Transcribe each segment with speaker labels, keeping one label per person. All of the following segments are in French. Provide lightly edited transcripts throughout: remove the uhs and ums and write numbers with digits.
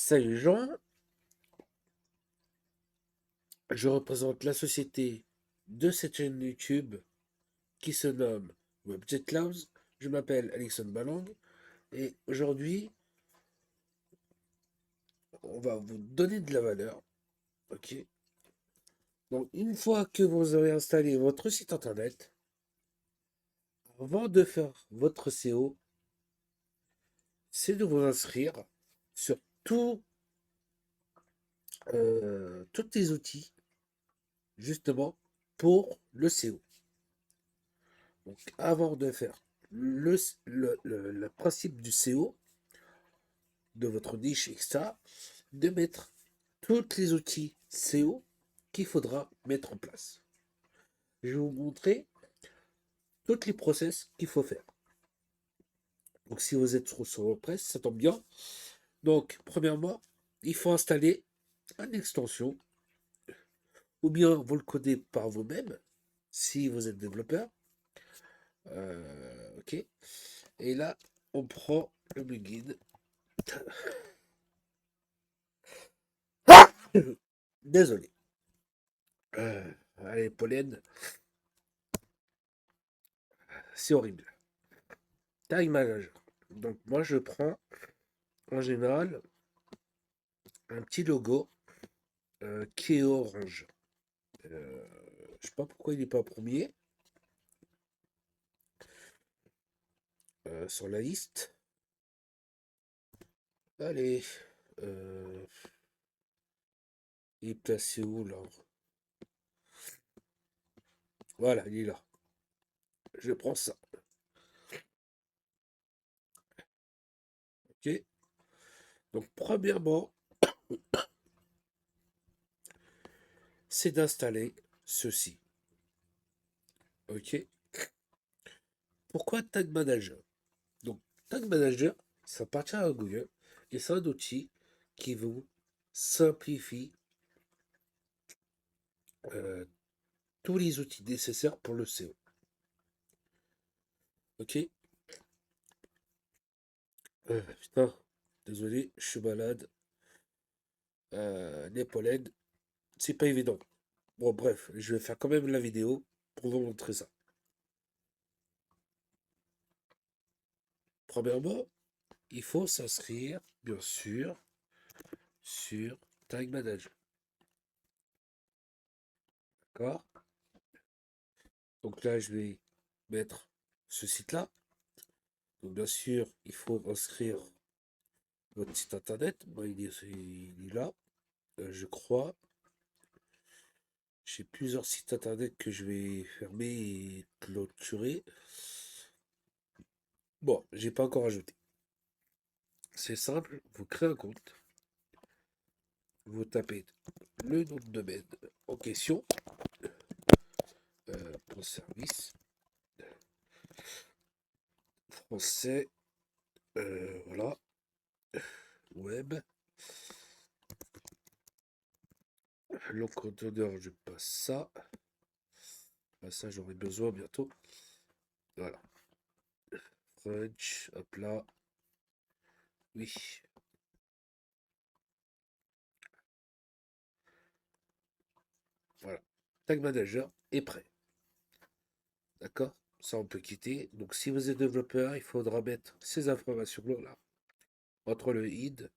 Speaker 1: Salut Jean, je représente la société de cette chaîne YouTube qui se nomme Webjet Clouds. Je m'appelle Alexandre Balang et aujourd'hui, on va vous donner de la valeur. Ok. Donc, une fois que vous avez installé votre site internet, avant de faire votre SEO, c'est de vous inscrire sur tous les outils justement pour le SEO. Donc, avant de faire le principe du SEO, de votre niche, etc., de mettre tous les outils SEO qu'il faudra mettre en place. Je vais vous montrer toutes les process qu'il faut faire. Donc, si vous êtes sur WordPress, ça tombe bien. Donc, premièrement, il faut installer une extension, ou bien vous le codez par vous-même, si vous êtes développeur. Ok. Et là, on prend le plugin. Désolé. Allez, pollen, c'est horrible. Tag manager. Donc, moi, je prends en général un petit logo qui est orange. Euh, je sais pas pourquoi il n'est pas premier sur la liste. Allez, euh, il est placé où là? Voilà, il est là. Je prends ça. Ok. Donc, premièrement, c'est d'installer ceci. Ok. Pourquoi Tag Manager? Donc, Tag Manager, ça appartient à Google et c'est un outil qui vous simplifie euh, tous les outils nécessaires pour le SEO. Ok. Putain, désolé, je suis malade. Les pollens, c'est pas évident. Bon, bref, je vais faire quand même la vidéo pour vous montrer ça. Premièrement, il faut s'inscrire, bien sûr, sur Tag Manager. D'accord? Donc là, je vais mettre ce site-là. Donc, bien sûr, il faut inscrire votre site internet. Moi, il est là, je crois. J'ai plusieurs sites internet que je vais fermer et clôturer. Bon, j'ai pas encore ajouté. C'est simple, vous créez un compte, vous tapez le nom de domaine en question, pour service français, voilà, web, le conteneur, je passe ça. Ça, j'aurai besoin bientôt. Voilà, French, hop là, oui. Voilà, Tag Manager est prêt. D'accord? Ça, on peut quitter. Donc, si vous êtes développeur, il faudra mettre ces informations-là entre le id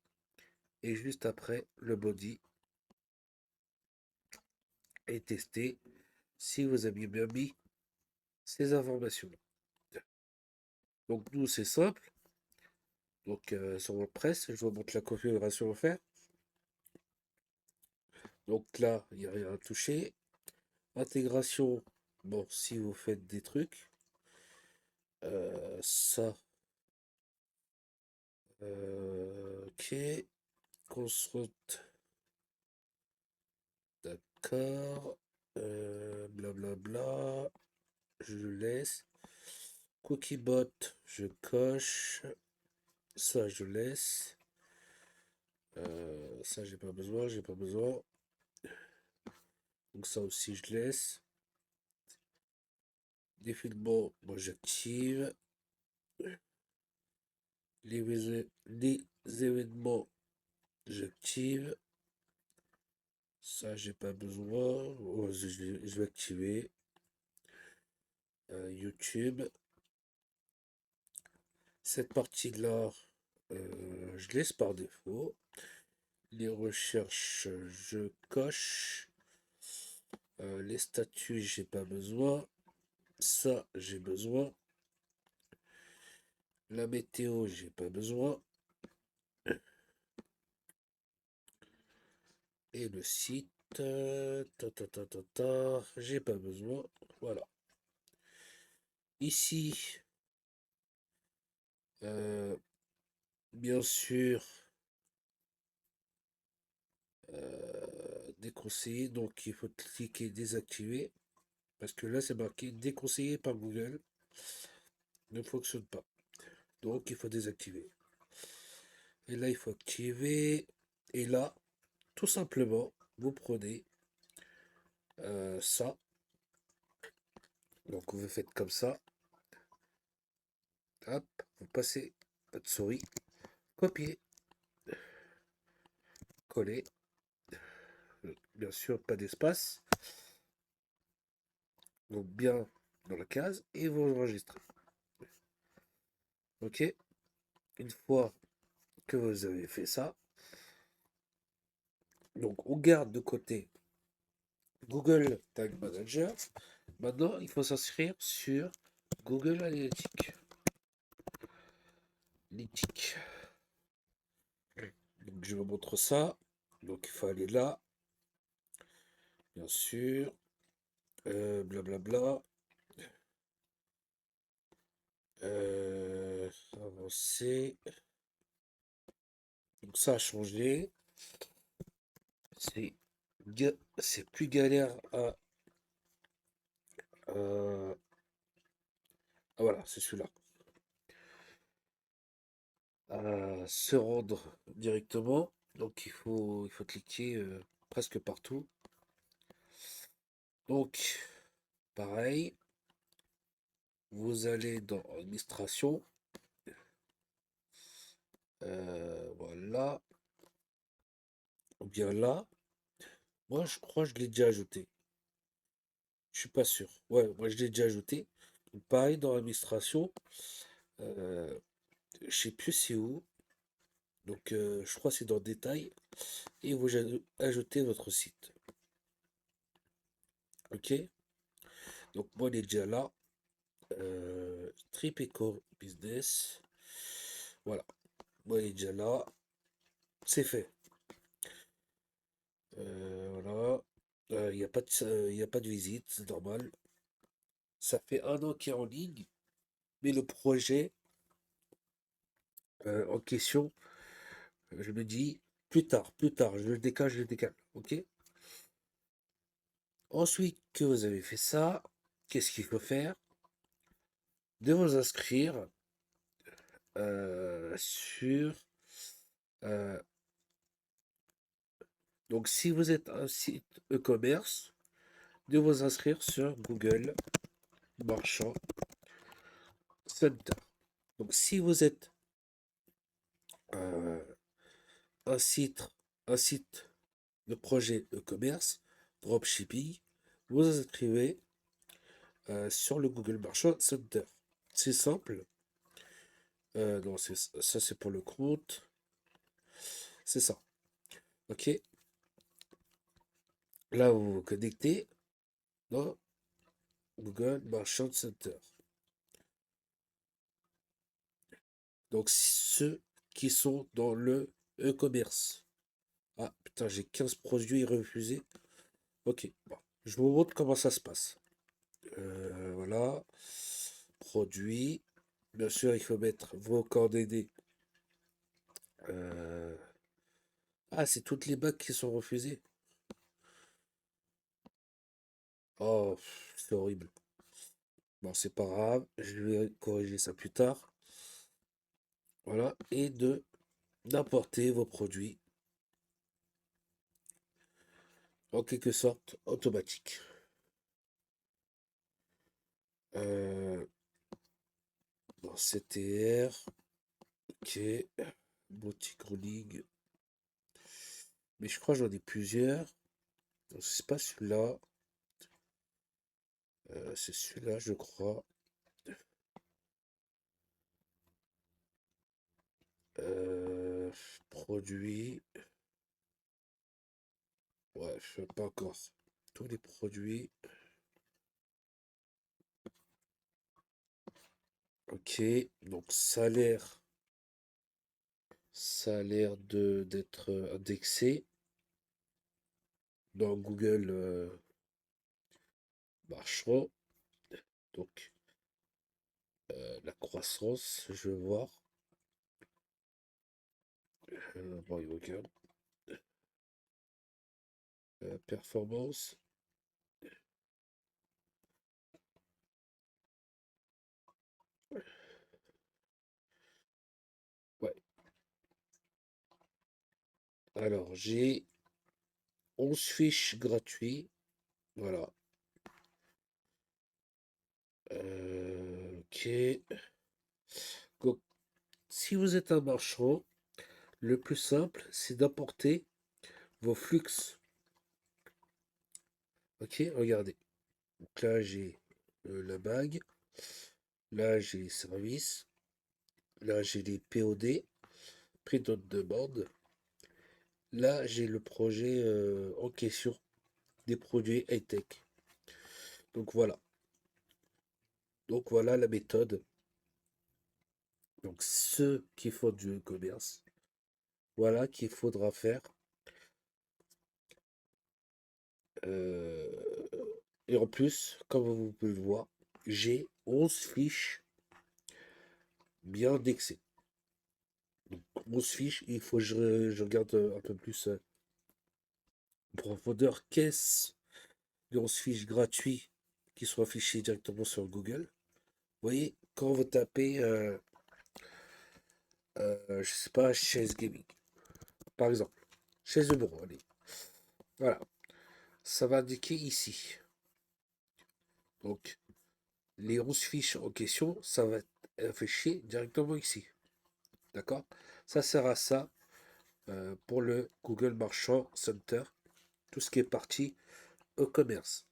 Speaker 1: et juste après le body et tester si vous avez bien mis ces informations-là. Donc, nous, c'est simple. Donc, sur WordPress, je vous montre la configuration à faire. Donc là, il n'y a rien à toucher. Intégration, bon, si vous faites des trucs. Ça, ok. Construct, d'accord. Blablabla. Je le laisse. Cookiebot, je coche. Ça, je laisse. Ça, j'ai pas besoin, j'ai pas besoin. Donc ça aussi, je laisse. Défilement, moi j'active. Les événements, J'active. Ça, j'ai pas besoin. Oh, je vais activer. YouTube. Cette partie-là, je laisse par défaut. Les recherches, je coche. Les statuts, j'ai pas besoin. Ça, j'ai besoin. La météo, j'ai pas besoin. Et le site, j'ai pas besoin. Voilà. Ici, euh, bien sûr, déconseillé. Donc, il faut cliquer désactiver. Parce que là, c'est marqué déconseillé par Google. Ne fonctionne pas. Donc, il faut désactiver. Et là, il faut activer. Et là, tout simplement, vous prenez ça. Donc, vous faites comme ça. Hop, vous passez votre souris. Copier. Coller. Bien sûr, pas d'espace. Donc, bien dans la case. Et vous enregistrez. OK. Une fois que vous avez fait ça, donc on garde de côté Google Tag Manager. Maintenant, il faut s'inscrire sur Google Analytics. Donc, je vous montre ça. Donc, il faut aller là, bien sûr. Blablabla. Avancer. Donc, ça a changé. C'est c'est plus galère à- ah, voilà, c'est celui-là. À se rendre directement. Donc, il faut cliquer presque partout. Donc, pareil, vous allez dans administration. Voilà. Ou bien là. Moi, je crois que je l'ai déjà ajouté. Je suis pas sûr. Ouais, moi, je l'ai déjà ajouté. Donc, pareil, dans l'administration. Euh, je sais plus c'est où. Donc, je crois que c'est dans détail. Et vous ajoutez votre site. OK? Donc, moi, il est déjà là. Trip Eco Business. Voilà. Moi, il est déjà là. C'est fait. Voilà. Il n'y a pas y a pas de visite, c'est normal. Ça fait 1 an qu'il est en ligne, mais le projet en question, je me dis plus tard, je le décale, je le décale. OK? Ensuite que vous avez fait ça, qu'est-ce qu'il faut faire? De vous inscrire sur. euh, donc, si vous êtes un site e-commerce, de vous inscrire sur Google Marchand Center. Donc, si vous êtes euh, un site, un site de projet e-commerce, dropshipping, vous inscrivez sur le Google Marchand Center. C'est simple. Non, ça c'est pour le compte. C'est ça. OK. Là, vous vous connectez dans Google Marchand Center. Donc, ceux qui sont dans le e-commerce. Ah, putain, j'ai 15 produits refusés. Ok, bon. Je vous montre comment ça se passe. Voilà. Produits. Bien sûr, il faut mettre vos coordonnées. Euh, Ah, c'est toutes les bacs qui sont refusées. Oh, c'est horrible. Bon, c'est pas grave. Je vais corriger ça plus tard. Voilà. Et d'importer vos produits en quelque sorte automatique. Euh, Dans CTR. Ok. Boutique en ligne. Mais je crois que j'en ai plusieurs. Donc, c'est pas celui-là. C'est celui-là, je crois. Euh, Produits. Ouais, je sais pas encore. Tous les produits. Ok. Donc ça a l'air de d'être indexé dans Google Marchand. Donc la croissance, je vais voir. Bon, il regarde. Performance. Ouais. Alors j'ai 11 fiches gratuits. Voilà. Ok. Donc, si vous êtes un marchand, le plus simple, c'est d'apporter vos flux. Ok, regardez. Donc là, j'ai la bague. Là, j'ai les services. Là, j'ai les POD, prix de demande. Là, j'ai le projet en question des produits high-tech. Donc voilà. Donc voilà la méthode. Donc ceux qui font du e-commerce, voilà qu'il faudra faire. Euh, et en plus, comme vous pouvez le voir, j'ai 11 fiches bien indexées. Donc 11 fiches, il faut que je regarde un peu plus en profondeur qu'est-ce les 11 fiches gratuits qui sont affichées directement sur Google. Vous voyez, quand vous tapez, je sais pas, chaise gaming, par exemple, chaise de bureau, allez, voilà, ça va indiquer ici. Donc, les 11 fiches en question, ça va être affiché directement ici. D'accord? Ça sert à ça pour le Google Marchand Center, tout ce qui est parti e-commerce.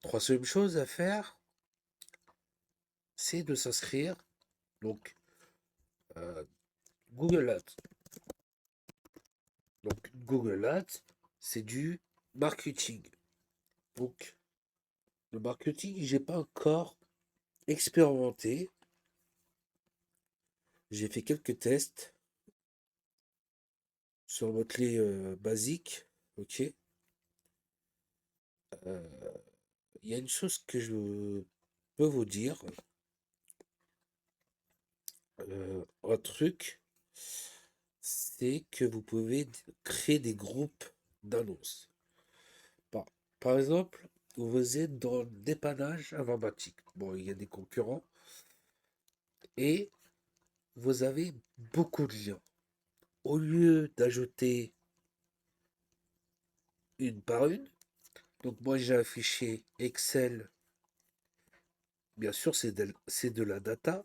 Speaker 1: Troisième chose à faire, c'est de s'inscrire. Donc, euh, Google Ads. Donc, Google Ads, c'est du marketing. Donc, le marketing, j'ai pas encore expérimenté. J'ai fait quelques tests sur le mot-clé basique. Ok. Euh, Il y a une chose que je peux vous dire. Un truc, c'est que vous pouvez créer des groupes d'annonces. Par, par exemple, vous êtes dans le dépannage informatique. Bon, il y a des concurrents et vous avez beaucoup de liens. Au lieu d'ajouter une par une, donc moi j'ai un fichier Excel, bien sûr c'est de la data,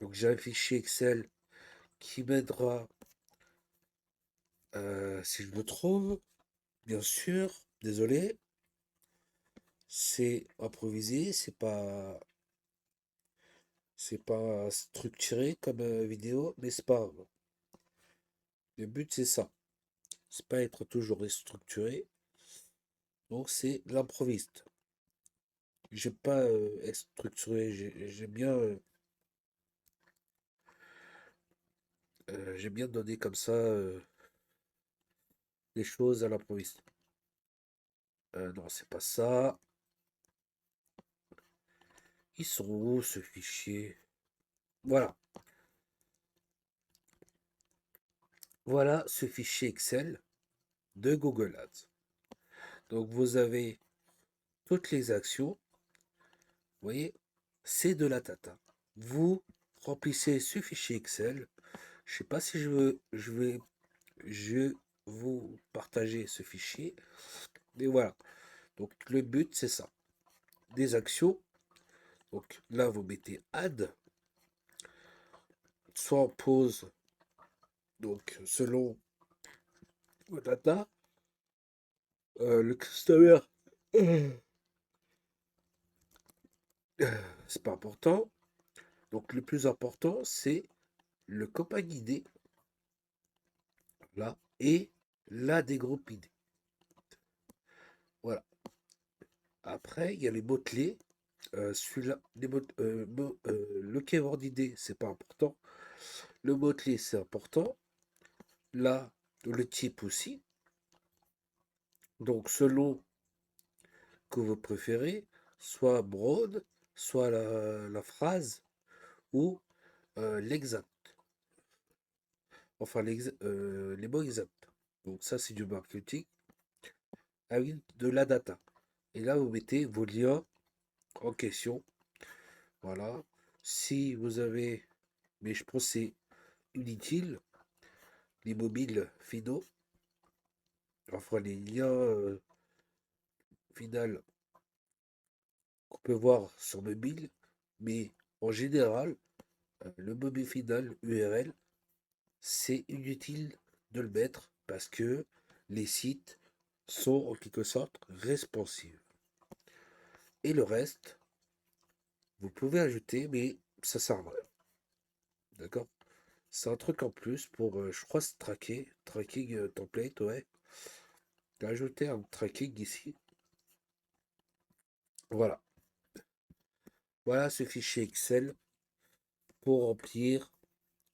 Speaker 1: donc j'ai un fichier Excel qui m'aidera si je le trouve, bien sûr, désolé, c'est improvisé, c'est pas structuré comme vidéo, mais c'est pas grave. Le but c'est ça, c'est pas être toujours structuré, donc c'est l'improviste. J'aime pas être structuré, j'aime bien, j'aime bien donner comme ça les choses à l'improviste. Non, c'est pas ça. Ils sont où ce fichier? Voilà, voilà ce fichier Excel de Google Ads. Donc vous avez toutes les actions. Vous voyez, c'est de la data. Vous remplissez ce fichier Excel. Je ne sais pas si je vous partager ce fichier. Mais voilà. Donc le but c'est ça. Des actions. Donc là vous mettez add, soit en pause, Donc, selon vos data, le customer, c'est pas important. Donc, le plus important, c'est le compagnie ID, là, et la des groupes ID. Voilà. Après, il y a les mots-clés. Celui-là, le keyword ID, c'est pas important. Le mot-clé, c'est important. Là, le type aussi. Donc, selon que vous préférez, soit broad, soit la phrase ou l'exact. Enfin, les mots exacts. Donc, ça, c'est du marketing avec de la data. Et là, vous mettez vos liens en question. Voilà. Si vous avez, mais je pense que c'est inutile, les mobiles finaux, enfin les liens finaux qu'on peut voir sur mobile, mais en général, le mobile final URL, c'est inutile de le mettre parce que les sites sont en quelque sorte responsives. Et le reste, vous pouvez ajouter, mais ça sert à rien. D'accord? C'est un truc en plus pour, je crois, se tracking template, ouais. J'ai ajouté un tracking ici. Voilà. Voilà ce fichier Excel pour remplir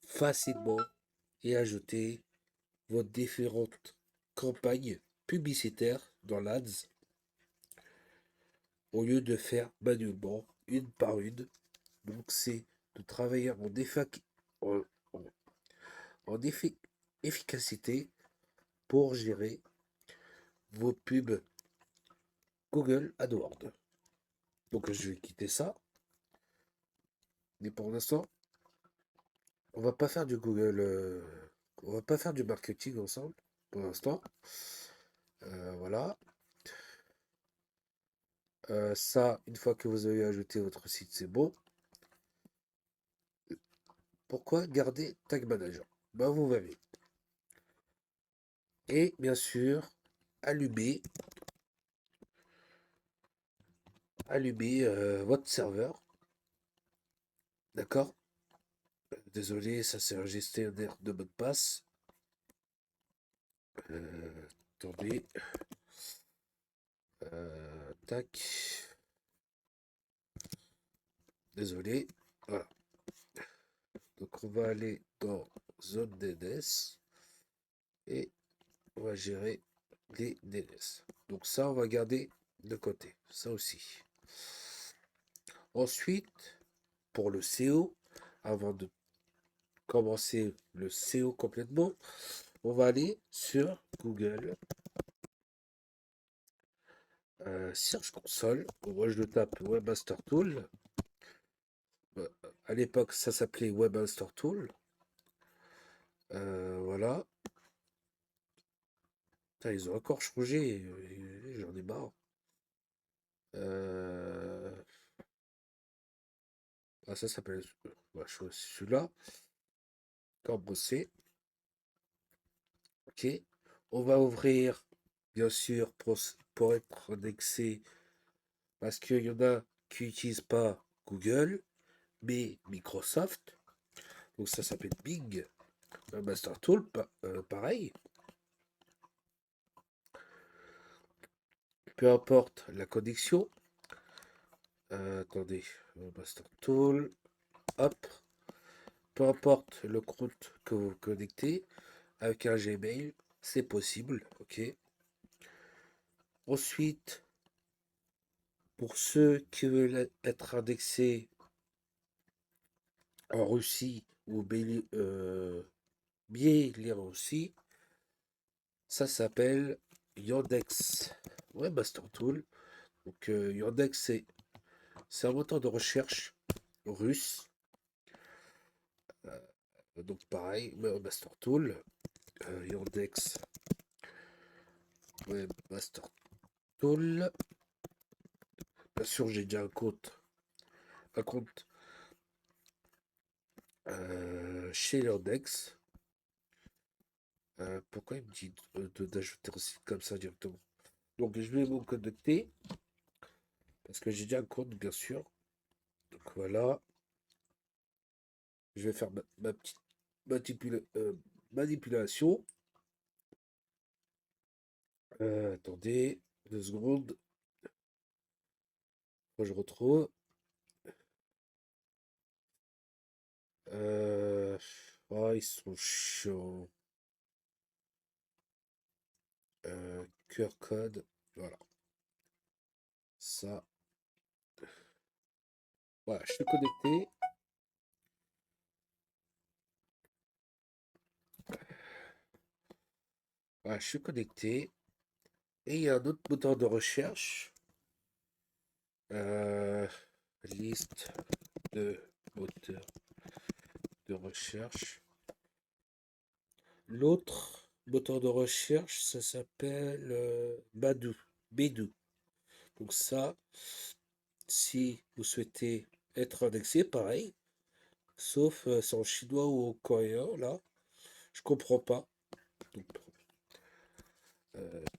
Speaker 1: facilement et ajouter vos différentes campagnes publicitaires dans l'Ads au lieu de faire manuellement une par une. Donc c'est de travailler en, en- en efficacité pour gérer vos pubs Google AdWords. Donc je vais quitter ça. Mais pour l'instant, on va pas faire du Google. On va pas faire du marketing ensemble pour l'instant. Voilà. Ça, une fois que vous avez ajouté votre site, c'est bon. Pourquoi garder Tag Manager? Ben, vous verrez. Et bien sûr, allumer, votre serveur. D'accord? Désolé, ça c'est un gestionnaire de mot de passe. Attendez. Tac. Désolé. Voilà. Donc on va aller dans zone DNS et on va gérer les DNS. Donc ça, on va garder de côté. Ça aussi. Ensuite, pour le SEO, avant de commencer le SEO complètement, on va aller sur Google Search Console. Moi, je le tape Webmaster Tool. À l'époque, ça s'appelait Webmaster Tool. Voilà. Putain, ils ont encore changé. J'en ai marre. Ça s'appelle celui-là. Cambrossé. Ok. On va ouvrir, bien sûr, pour être indexé, parce qu'il y en a qui n'utilisent pas Google, mais Microsoft. Donc ça s'appelle Bing. Master Tool, pareil. Peu importe la connexion. Attendez. Master Tool. Hop. Peu importe le compte que vous connectez. Avec un Gmail, c'est possible. Ok. Ensuite, pour ceux qui veulent être indexés en Russie ou Biélorussie, ça s'appelle Yandex Webmaster Tool. Donc Yandex, c'est un moteur de recherche russe. Donc pareil, Webmaster Tool, Yandex Webmaster Tool. Bien sûr, j'ai déjà un compte chez Yandex. Pourquoi il me dit d'ajouter un site comme ça directement? Donc je vais me connecter, parce que j'ai déjà un compte, bien sûr. Donc voilà, je vais faire ma petite manipulation. Attendez, 2 secondes, moi je retrouve. Euh, ils sont chiants. QR code, voilà, ça. Voilà, je suis connecté. Voilà, je suis connecté. Et il y a un autre moteur de recherche. Euh, liste de moteurs de recherche. L'autre moteur de recherche, ça s'appelle Badoo. Badoo. Donc ça, si vous souhaitez être indexé, pareil, sauf c'est en chinois ou en coréen, là, je comprends pas. Donc,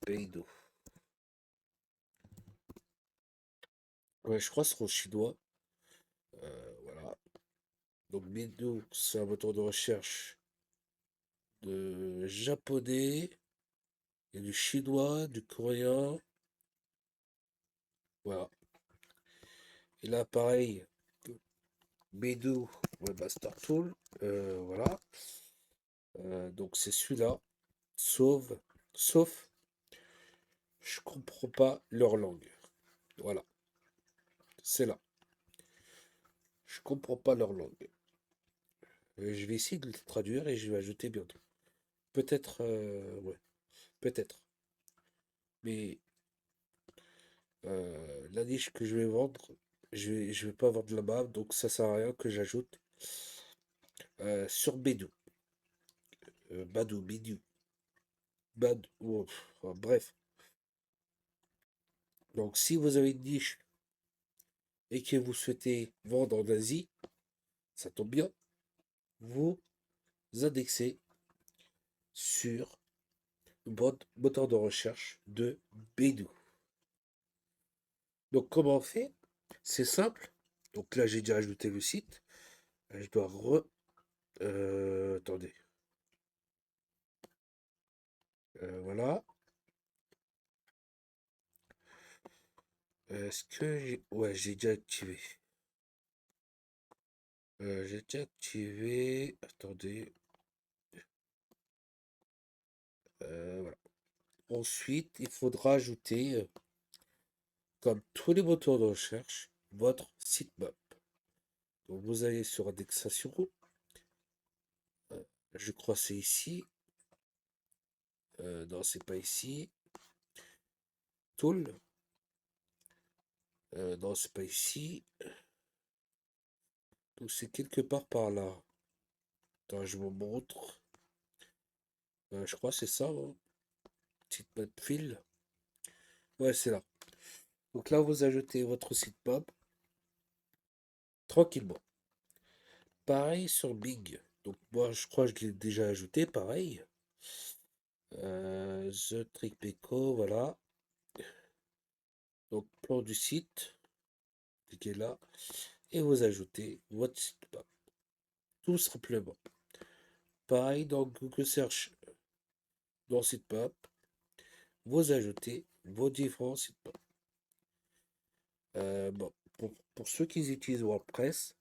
Speaker 1: Badoo. Ouais, je crois que c'est en chinois. Voilà. Donc Badoo, c'est un moteur de recherche de japonais, il y a du chinois, du coréen, voilà. Et là, pareil, Badoo Webmaster Tool, voilà. Donc c'est celui-là, sauf, sauf, je comprends pas leur langue. Voilà, c'est là. Je comprends pas leur langue. Je vais essayer de le traduire et je vais ajouter bientôt. Peut-être, ouais, peut-être. Mais la niche que je vais vendre, je vais pas vendre là-bas, donc ça sert à rien que j'ajoute sur Badoo. Badoo, Bidou, bref. Donc si vous avez une niche et que vous souhaitez vendre en Asie, ça tombe bien, vous indexez sur votre moteur de recherche de Badoo. Donc comment on fait? C'est simple. Donc là j'ai déjà ajouté le site. Je dois attendez. Voilà. Est-ce que j'ai... Ouais, j'ai déjà activé. J'ai déjà activé. Attendez. Voilà. Ensuite, il faudra ajouter, comme tous les moteurs de recherche, votre sitemap. Donc vous allez sur indexation. euh, je crois que c'est ici. Non, c'est pas ici. Tool. Non, c'est pas ici. Donc c'est quelque part par là. Attends, je vous montre. Je crois que c'est ça, hein. Sitemap file. Ouais, c'est là. Donc là, vous ajoutez votre sitemap tranquillement. Pareil sur Bing. Donc moi, je crois que je l'ai déjà ajouté, pareil. The Trick Pico, voilà. Donc plan du site, cliquez là, et vous ajoutez votre sitemap. Tout simplement. Pareil dans Google Search, dans sitemap, vous ajoutez vos différents sitemaps. Bon, pour ceux qui utilisent WordPress,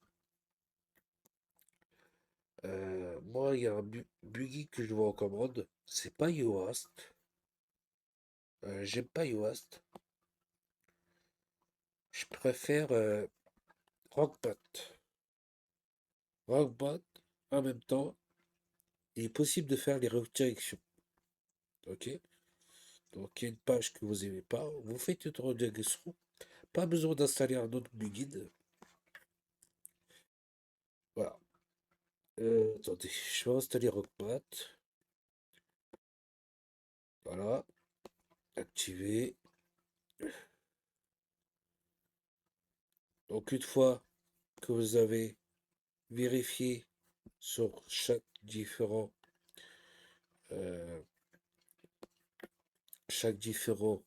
Speaker 1: moi, il y a un buggy que je vous recommande. C'est pas Yoast. J'aime pas Yoast. Je préfère Rockbot. Rockbot, en même temps, il est possible de faire les redirections. Ok? Donc, il y a une page que vous n'aimez pas, vous faites une redirection. Pas besoin d'installer un autre plugin. Voilà. Attendez, je vais installer Rockbot. Voilà. Activer. Donc, une fois que vous avez vérifié sur chaque différent chaque différent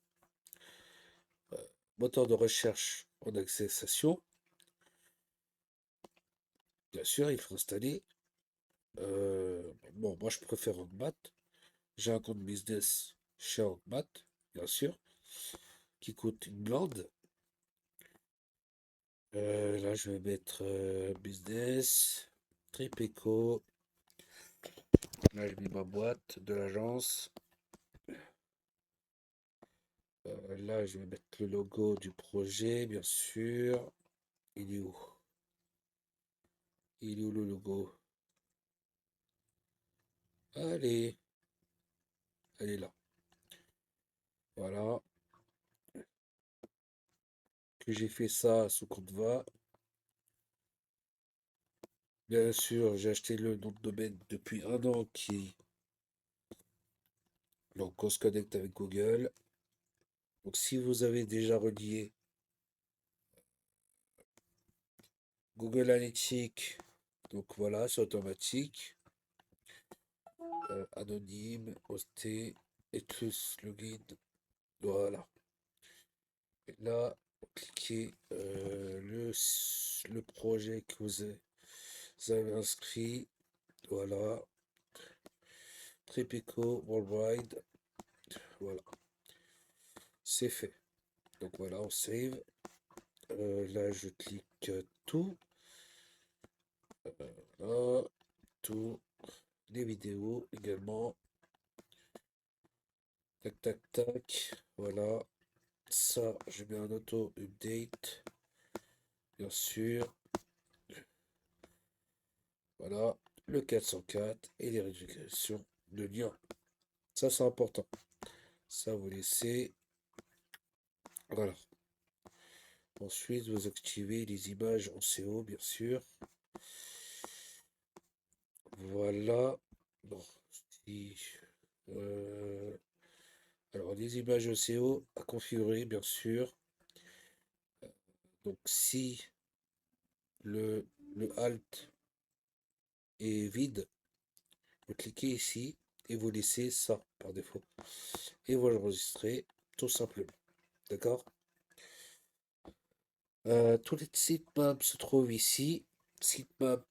Speaker 1: moteur de recherche en accession. Bien sûr, il faut installer. Bon, moi je préfère Hotmat. J'ai un compte business chez Hotmat, bien sûr, qui coûte une blinde. Là, je vais mettre business, Tripeco. Là, je mets ma boîte de l'agence. Là, je vais mettre le logo du projet, bien sûr. Il est où? Il est où le logo? Allez, elle est là. Voilà. Que j'ai fait ça sous Canva. Bien sûr, j'ai acheté le nom de domaine depuis un an qui. Donc, on se connecte avec Google. Donc, si vous avez déjà relié Google Analytics, donc voilà, c'est automatique. Anonyme, hosté, et plus login. Voilà. Et là, cliquez le projet que vous avez inscrit. Voilà. Tripico Worldwide. Voilà. C'est fait. Donc voilà, on save. Là, je clique tout. Là, tout. Les vidéos également. Tac, tac, tac. Voilà. Ça, je mets un auto-update. Bien sûr. Voilà. Le 404 et les réductions de liens. Ça, c'est important. Ça, vous laissez. Voilà. Ensuite, vous activez les images en CO, bien sûr. Voilà. Bon, si, euh, alors, les images en CO à configurer, bien sûr. Donc, si le, le Alt est vide, vous cliquez ici et vous laissez ça par défaut. Et vous l'enregistrez tout simplement. D'accord? Tous les sitemaps se trouvent ici. Sitemap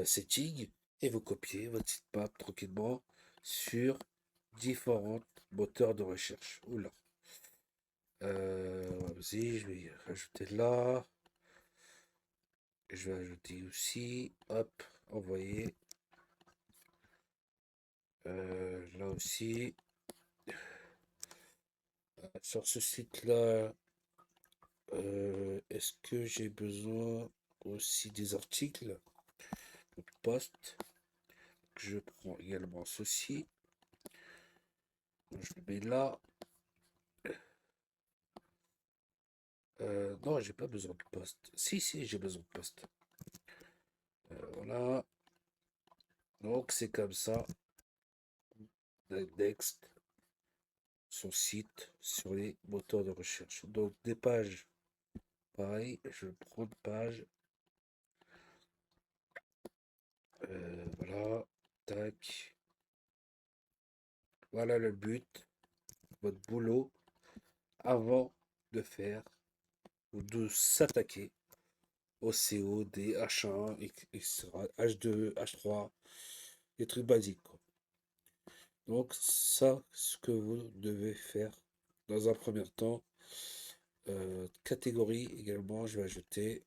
Speaker 1: setting. Et vous copiez votre sitemap tranquillement sur différents moteurs de recherche. Oula. Vas-y, je vais rajouter là. Je vais ajouter aussi. Hop, envoyer. Là aussi. Sur ce site-là, est-ce que j'ai besoin aussi des articles de poste? Je prends également ceci. Je le mets là. Non, j'ai pas besoin de poste. Si, si, j'ai besoin de poste. Voilà. Donc, c'est comme ça. Next, son site sur les moteurs de recherche. Donc, des pages. Pareil, je prends une page. Voilà. Tac. Voilà le but. Votre boulot avant de faire ou de s'attaquer au CO, des H1, etc., H2, H3, des trucs basiques, quoi. Donc, ça, ce que vous devez faire dans un premier temps. Catégorie également, je vais ajouter.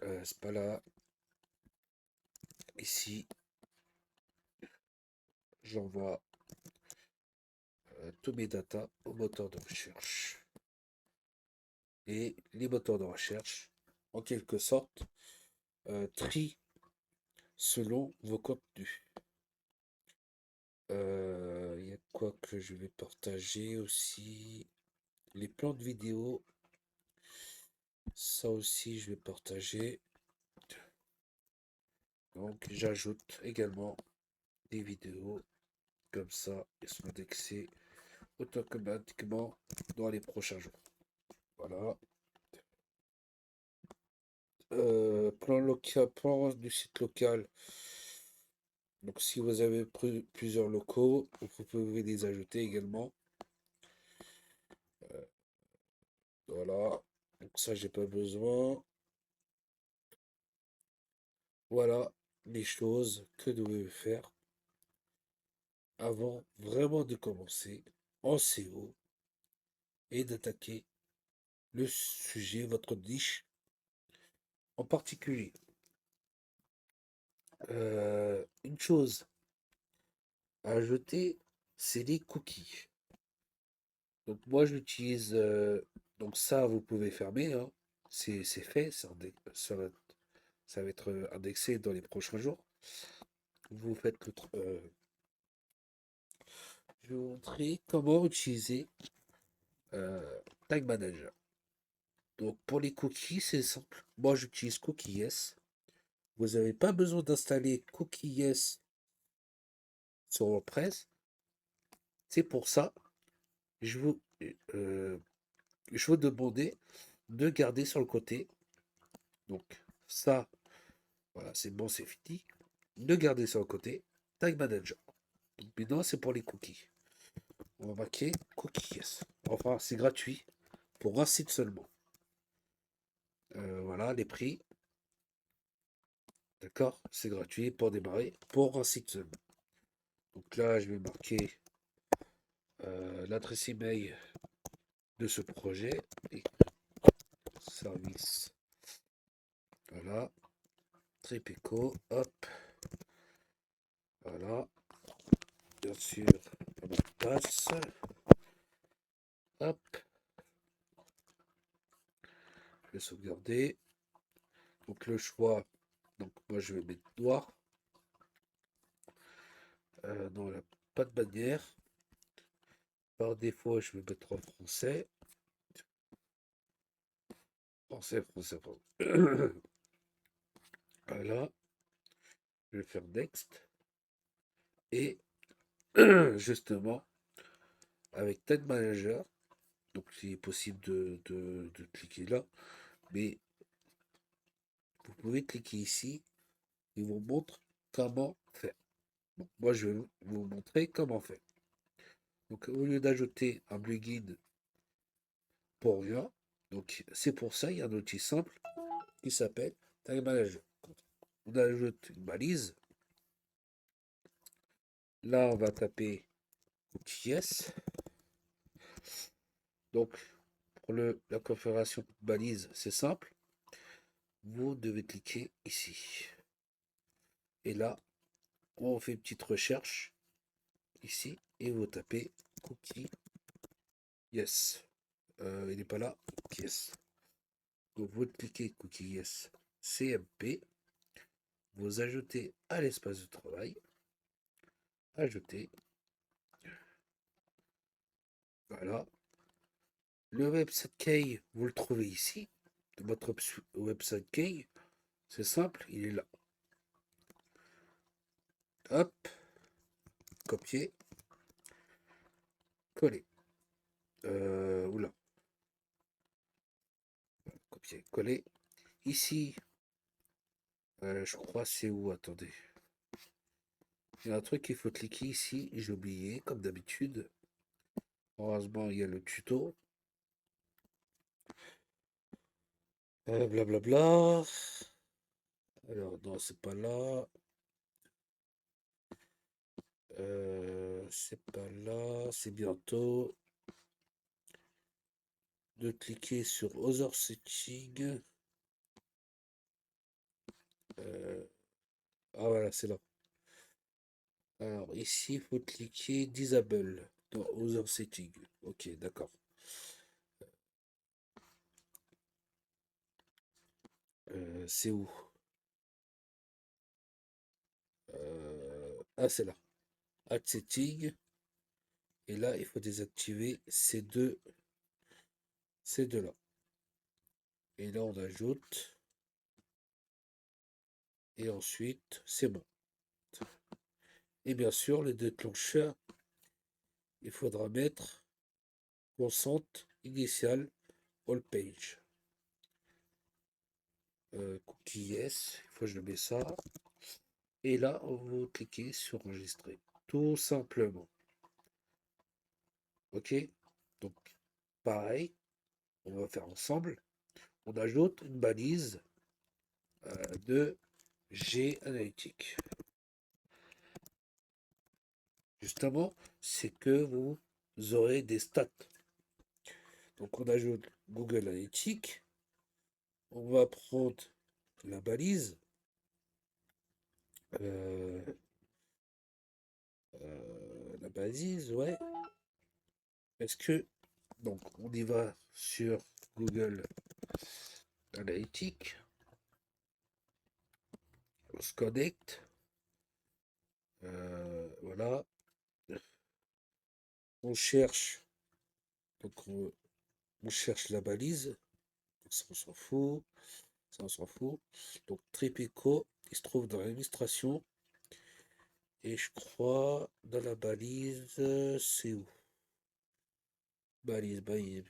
Speaker 1: C'est pas là. Ici, j'envoie tous mes data au moteur de recherche. Et les moteurs de recherche, en quelque sorte, trient selon vos contenus. Il y a quoi que je vais partager aussi? Les plans de vidéo. Ça aussi, je vais partager. Donc, j'ajoute également des vidéos. Comme ça, ils sont indexés automatiquement dans les prochains jours. Voilà. Plan local, plan du site local. Donc si vous avez plusieurs locaux, vous pouvez les ajouter également. Voilà. Donc ça, j'ai pas besoin. Voilà les choses que vous devez faire avant vraiment de commencer en SEO et d'attaquer le sujet, votre niche en particulier. Une chose à ajouter, c'est les cookies. Donc moi j'utilise donc ça vous pouvez fermer, hein. C'est fait, ça va être indexé dans les prochains jours. Vous faites je vais vous montrer comment utiliser Tag Manager. Donc pour les cookies, c'est simple. Moi j'utilise CookieYes. Vous n'avez pas besoin d'installer CookieYes sur WordPress. C'est pour ça, je vous, euh, je vous demandais de garder sur le côté. Donc ça, voilà, c'est bon, c'est fini. De garder sur le côté. Tag Manager. Donc maintenant, c'est pour les cookies. On va marquer CookieYes. Enfin, c'est gratuit pour un site seulement. Voilà, les prix. D'accord? C'est gratuit pour démarrer pour un site seulement. Donc là, je vais marquer l'adresse email de ce projet et service. Voilà. Tripeco. Hop. Voilà. Bien sûr, un mot de passe. Hop. Je vais sauvegarder. Donc le choix. Donc moi, je vais mettre noir. Non, il n'y a pas de bannière. Par défaut, je vais mettre en français. Français, français, français. Voilà. Je vais faire next. Et justement, avec Tag Manager, donc il est possible de cliquer là, mais vous pouvez cliquer ici, il vous montre comment faire. Donc moi je vais vous montrer comment faire. Donc au lieu d'ajouter un plugin pour rien, donc c'est pour ça il y a un outil simple qui s'appelle Tag Manager. On ajoute une balise. Là on va taper yes. Donc pour la configuration balise, c'est simple. Vous devez cliquer ici. Et là, on fait une petite recherche ici et vous tapez cookie yes. Il n'est pas là, yes. Donc vous cliquez cookie yes CMP, vous ajoutez à l'espace de travail, ajouter, voilà. Le website key, vous le trouvez ici. Votre website key, c'est simple, il est là. Hop, copier, coller. Oula, copier, coller. Ici, je crois c'est où, attendez. Il y a un truc qu'il faut cliquer ici, j'ai oublié, comme d'habitude. Heureusement, il y a le tuto. Blablabla. Alors, non, c'est pas là. C'est pas là. C'est bientôt. De cliquer sur Other Setting. Ah voilà, c'est là. Alors, ici, il faut cliquer Disable dans Other Setting. Ok, d'accord. C'est où? Ah, c'est là. Add Setting. Et là, il faut désactiver ces deux-là. Et là, on ajoute. Et ensuite, c'est bon. Et bien sûr, le déclencheur, il faudra mettre consent initial all page. Cookie yes, il faut que je mets ça. Et là, vous cliquez sur enregistrer. Tout simplement. OK? Donc, pareil, on va faire ensemble. On ajoute une balise de G analytique. Justement, c'est que vous aurez des stats. Donc, on ajoute Google Analytics. On va prendre la balise. euh, la balise, ouais. Est-ce que. Donc, on y va sur Google Analytics. On se connecte. Voilà. On cherche. Donc, on cherche la balise. Ça, on s'en fout. Ça, on s'en fout. Donc, Tripico, il se trouve dans l'administration. Et je crois, dans la balise, c'est où? Balise.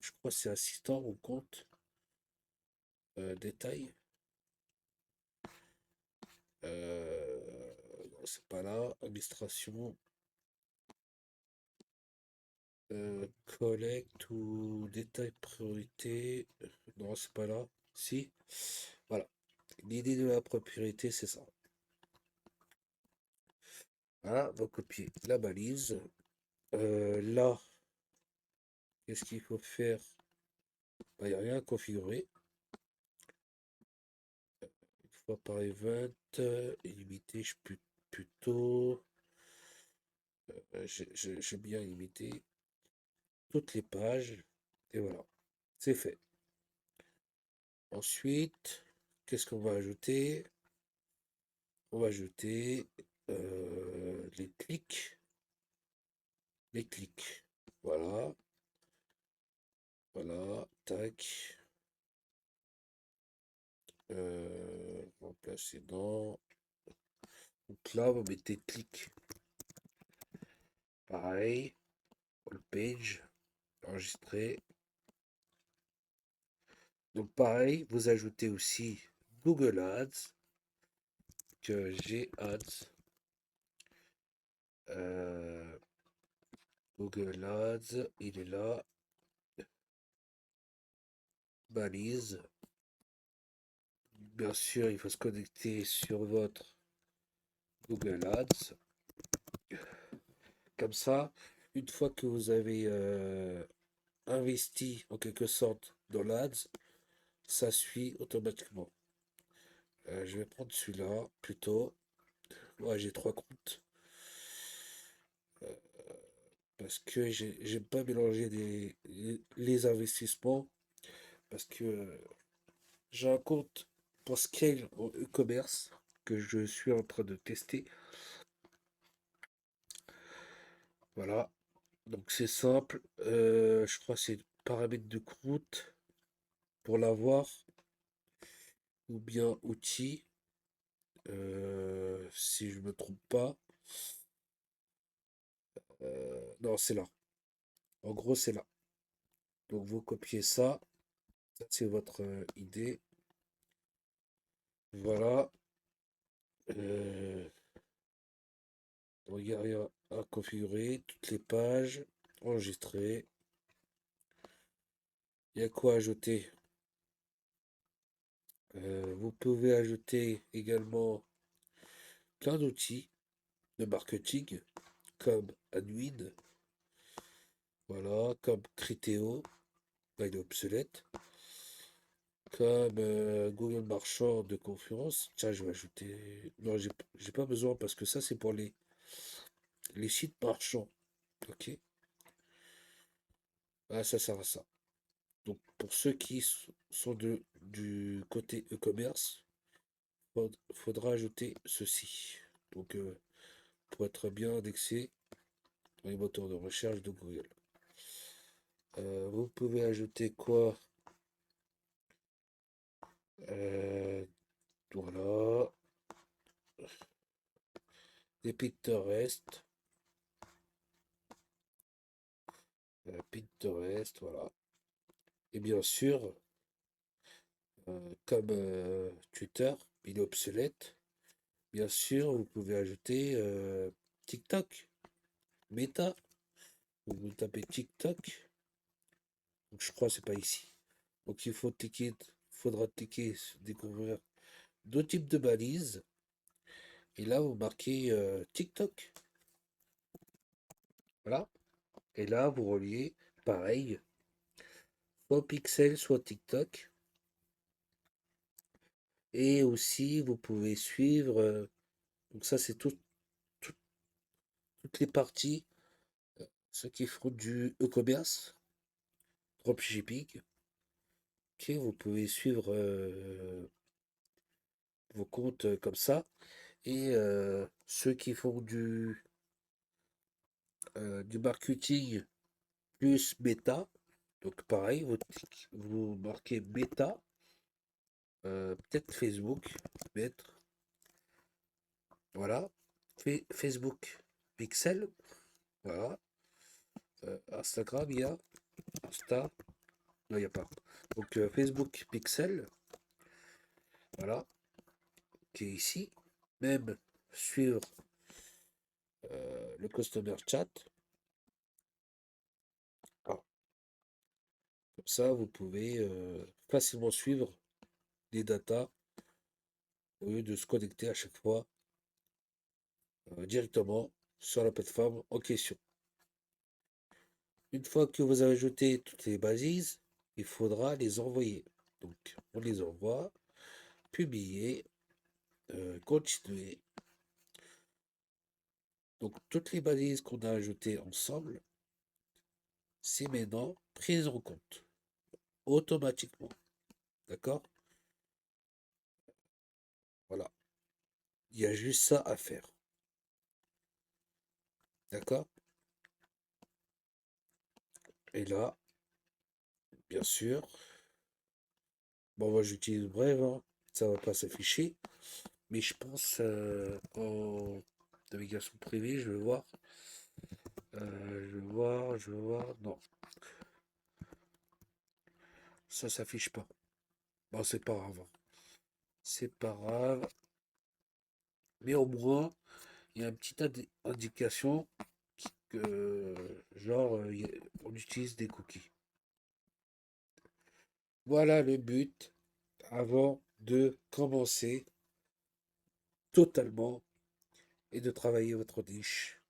Speaker 1: Je crois que c'est assistant ou compte. Détail. Non, c'est pas là. Administration. Collecte ou détail priorité. Non, c'est pas là. Si. Voilà. L'idée de la propriété, c'est ça. Voilà, vous copiez la balise. Là, qu'est-ce qu'il faut faire? Bah, il n'y a rien à configurer. Une fois par event, illimité, je peux plutôt. J'ai bien limité toutes les pages. Et voilà, c'est fait. Ensuite, qu'est-ce qu'on va ajouter? On va ajouter les clics. Les clics. Voilà. Voilà. Tac. Remplacer dans. Donc là, vous mettez clic. Pareil. All page. Enregistrer. Donc pareil, vous ajoutez aussi Google Ads, que j'ai Ads, euh, Google Ads, il est là, balise. Bien sûr, il faut se connecter sur votre Google Ads. Comme ça, une fois que vous avez investi en quelque sorte dans l'Ads, ça suit automatiquement. Je vais prendre celui-là plutôt. Ouais, j'ai trois comptes. Parce que j'aime pas mélanger les investissements. Parce que j'ai un compte pour Scale en e-commerce que je suis en train de tester. Voilà. Donc c'est simple. Je crois que c'est paramètres de compte pour l'avoir. Ou bien outils. Si je me trompe pas. Non, c'est là. En gros, c'est là. Donc vous copiez ça. Ça, c'est votre idée. Voilà. Euh, donc, il n'y a rien à configurer. Toutes les pages. Enregistrer. Il y a quoi ajouter? Vous pouvez ajouter également plein d'outils de marketing comme Adwin, voilà, comme Criteo, là il est obsolète, comme Google Marchand de confiance. Tiens, je vais ajouter. Non, j'ai pas besoin parce que ça c'est pour les sites marchands. Ok? Ah, ça sert à ça. Donc pour ceux qui sont du côté e-commerce, faudra ajouter ceci. Donc pour être bien indexé dans les moteurs de recherche de Google. Vous pouvez ajouter quoi? Euh, voilà. Des Pinterest. Pinterest, voilà. Et bien sûr, comme Twitter, il est obsolète. Bien sûr, vous pouvez ajouter TikTok, Meta. Vous tapez TikTok. Donc, je crois que c'est pas ici. Donc faudra découvrir deux types de balises. Et là, vous marquez TikTok. Voilà. Et là, vous reliez pareil, soit Pixel, soit TikTok. Et aussi, vous pouvez suivre. Donc ça, c'est tout- toutes les parties, ceux qui font du e-commerce, dropshipping. Ok, vous pouvez suivre vos comptes comme ça. Et ceux qui font du marketing plus bêta. Donc pareil, vous marquez bêta, peut-être Facebook, mettre, voilà. Facebook Pixel, voilà. Instagram, il y a Insta, non, il n'y a pas. Donc Facebook Pixel, voilà, qui est ici. Même suivre le customer chat. Ah, comme ça, vous pouvez facilement suivre les datas au lieu de se connecter à chaque fois directement sur la plateforme en question. Une fois que vous avez ajouté toutes les balises, il faudra les envoyer. Donc, on les envoie, publier, continuer. Donc, toutes les balises qu'on a ajoutées ensemble, c'est maintenant prise en compte automatiquement. D'accord? Voilà. Il y a juste ça à faire. D'accord? Et là, bien sûr, bon, moi j'utilise Brave, hein, ça va pas s'afficher, mais je pense en navigation privée, je vais voir. Je vais voir. Non, ça s'affiche pas. Bon, c'est pas grave, hein. C'est pas grave. Mais au moins, il y a une petite indication que, genre, on utilise des cookies. Voilà le but avant de commencer totalement et de travailler votre niche.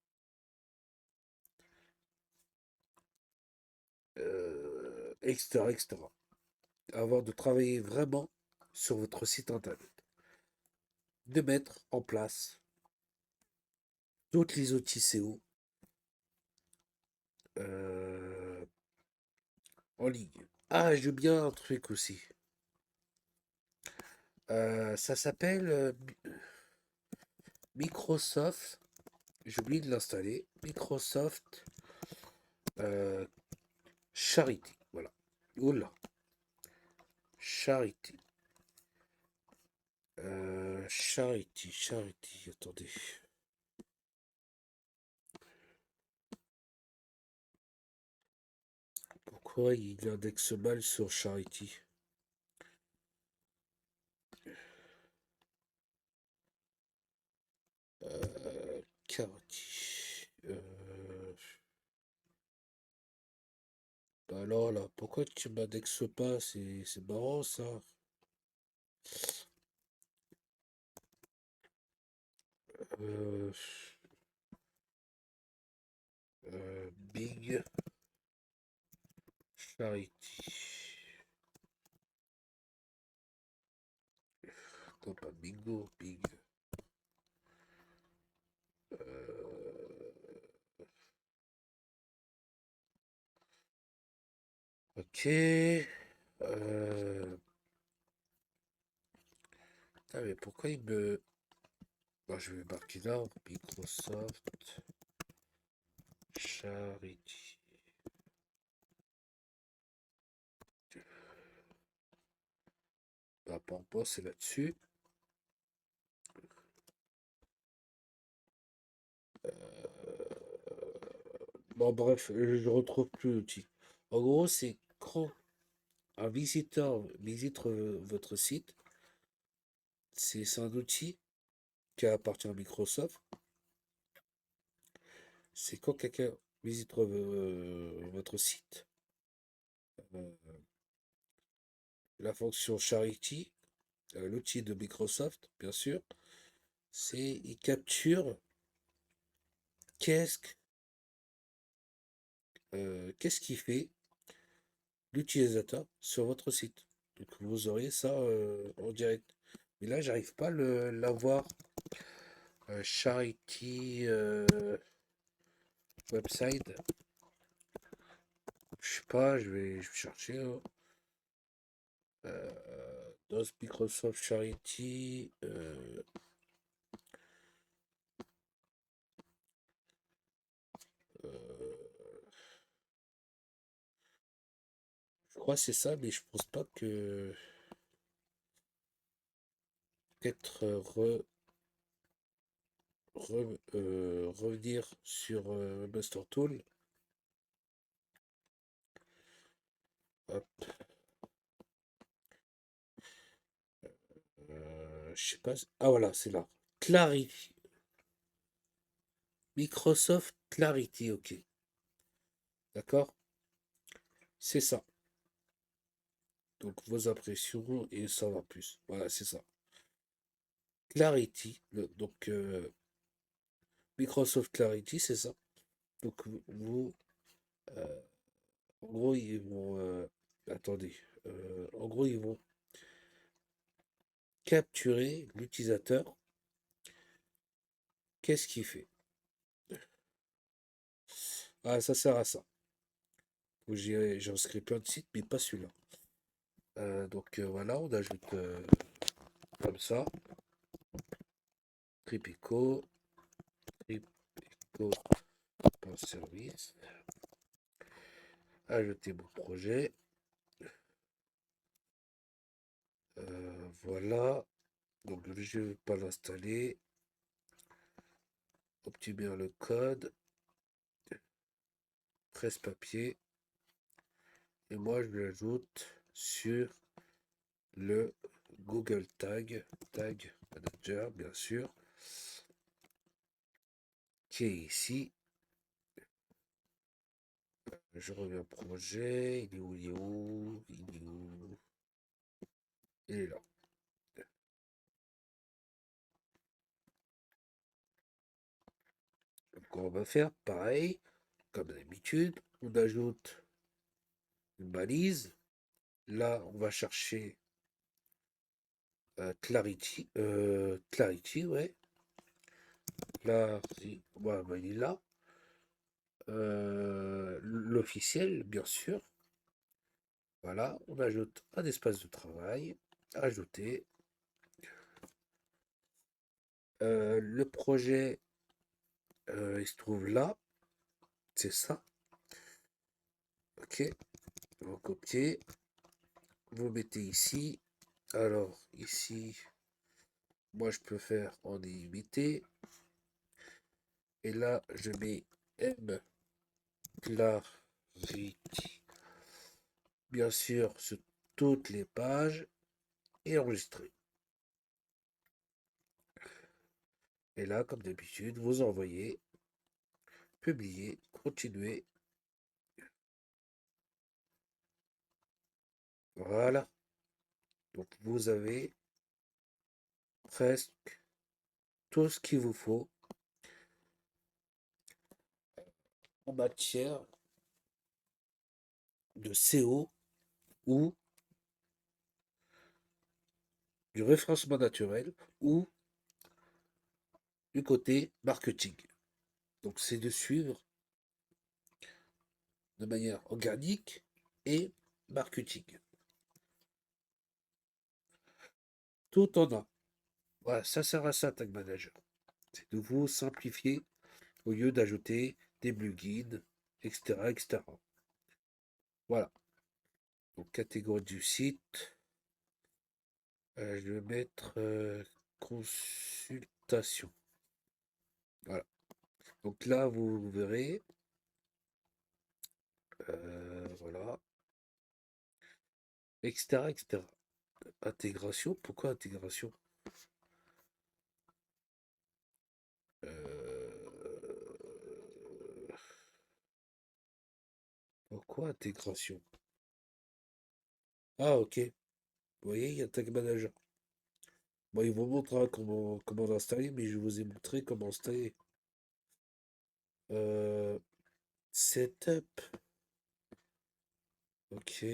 Speaker 1: Etc., etc. Avant de travailler vraiment sur votre site internet. De mettre en place tous les outils SEO euh, en ligne. Ah, j'ai bien un truc aussi. Ça s'appelle Microsoft. J'ai oublié de l'installer. Microsoft euh, Charity. Voilà. Oula. Charity. Charity. Attendez. Pourquoi il indexe mal sur Charity? Charity. Bah alors là, pourquoi tu m'indexes pas? C'est marrant ça. Euh, Big Charity. Non, pas Bingo, Big. Ok. Ah, mais pourquoi il me. Bon, je vais marquer là. Microsoft Charity. Bah, pas, c'est là-dessus. Bon, bref, je retrouve plus l'outil. En gros, c'est quand un visiteur visite votre site, c'est un outil qui appartient à Microsoft, c'est quand quelqu'un visite votre site, euh, la fonction Charity, l'outil de Microsoft, bien sûr, c'est il capture qu'est-ce que- qu'est-ce qui fait l'utilisateur sur votre site. Donc vous aurez ça en direct. Mais là, j'arrive pas à l'avoir. Charity website. Je sais pas, je vais chercher, hein. Dans Microsoft Charity. Euh, je crois que c'est ça, mais je pense pas que peut-être revenir sur Master Tool. Hop, je sais pas. Ah voilà, c'est là. Clarity. Microsoft Clarity, ok. D'accord? C'est ça. Donc vos impressions et ça va plus. Voilà, c'est ça. Clarity. Donc Microsoft Clarity, c'est ça. Donc vous, euh, en gros, ils vont. Attendez. En gros, ils vont capturer l'utilisateur. Qu'est-ce qu'il fait? Ah, ça sert à ça. J'ai inscrit plein de sites, mais pas celui-là. Donc voilà, on ajoute comme ça. Tripico, Tripico pour service. Ajouter mon projet. Voilà. Donc je ne vais pas l'installer. Obtenir le code. Presse-papier. Et moi, je l'ajoute sur le Google Tag Manager, bien sûr, qui est ici. Je reviens au projet. Il est où? Il est où? Il est où? Il est là. Donc, on va faire pareil, comme d'habitude. On ajoute une balise. Là, on va chercher Clarity. Clarity, ouais. Là, ouais, bah, il est là. L'officiel, bien sûr. Voilà, on ajoute un espace de travail. Ajouter. Le projet, il se trouve là. C'est ça. Ok. Vous copiez. Vous mettez ici. Alors, ici, moi, je peux faire en illimité. Et là, je mets M Clarity. Bien sûr, sur toutes les pages et enregistrer. Et là, comme d'habitude, vous envoyez, publier, continuer. Voilà. Donc, vous avez presque tout ce qu'il vous faut en matière de SEO ou du référencement naturel ou du côté marketing. Donc, c'est de suivre de manière organique et marketing. Tout en un. Voilà, ça sert à ça, Tag Manager. C'est de vous simplifier au lieu d'ajouter des plugins, etc., etc. Voilà. Donc, catégorie du site, je vais mettre consultation. Voilà. Donc là, vous verrez, voilà, etc., etc. Intégration, pourquoi intégration? quoi intégration? Ah, ok. Vous voyez, il y a Tag Manager. Bon, il vous montrera comment l'installer, mais je vous ai montré comment installer. Euh, Setup. Ok.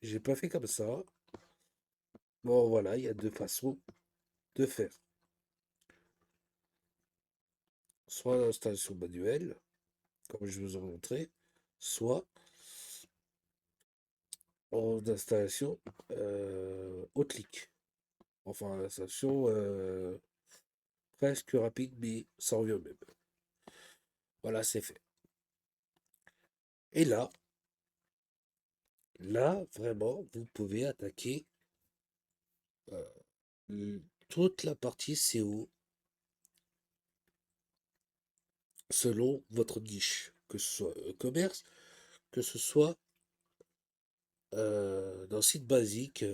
Speaker 1: J'ai pas fait comme ça. Bon, voilà, il y a deux façons de faire. Soit l'installation manuelle, comme je vous ai montré, soit en installation au clic. Enfin, l'installation presque rapide, mais ça revient au même. Voilà, c'est fait. Et là, vraiment, vous pouvez attaquer toute la partie SEO selon votre niche, que ce soit e-commerce, que ce soit d'un site basique,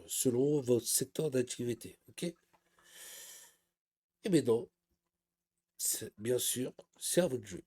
Speaker 1: selon votre secteur d'activité. Ok? Et maintenant, bien sûr, c'est à votre jeu.